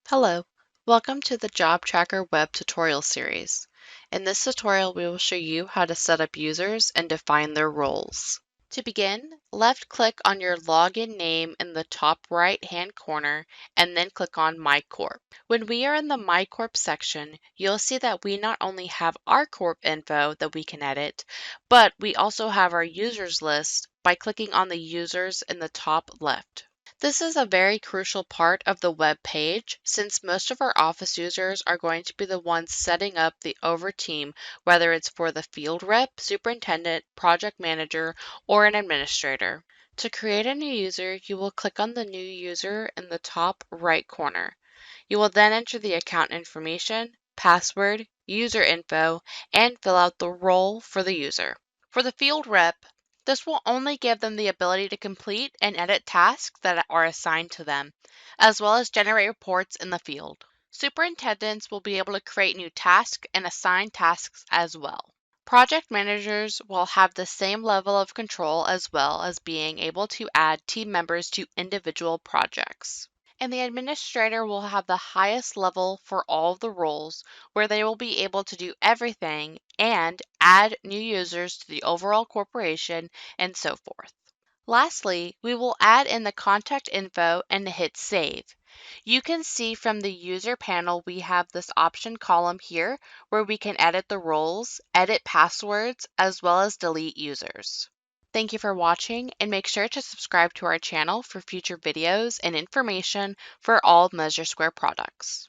Hello, welcome to the Job Trakr Web tutorial series. In this tutorial, we will show you how to set up users and define their roles. To begin, left-click on your login name in the top right-hand corner and then click on My Corp. When we are in the My Corp section, you'll see that we not only have our corp info that we can edit, but we also have our users list by clicking on the users in the top left. This is a very crucial part of the web page since most of our office users are going to be the ones setting up the over team, whether it's for the field rep, superintendent, project manager, or an administrator. To create a new user, you will click on the new user in the top right corner. You will then enter the account information, password, user info, and fill out the role for the user. For the field rep, this will only give them the ability to complete and edit tasks that are assigned to them, as well as generate reports in the field. Superintendents will be able to create new tasks and assign tasks as well. Project managers will have the same level of control as well as being able to add team members to individual projects. And the administrator will have the highest level for all of the roles, where they will be able to do everything and add new users to the overall corporation and so forth. Lastly, we will add in the contact info and hit save. You can see from the user panel we have this option column here where we can edit the roles, edit passwords, as well as delete users. Thank you for watching and make sure to subscribe to our channel for future videos and information for all Measure Square products.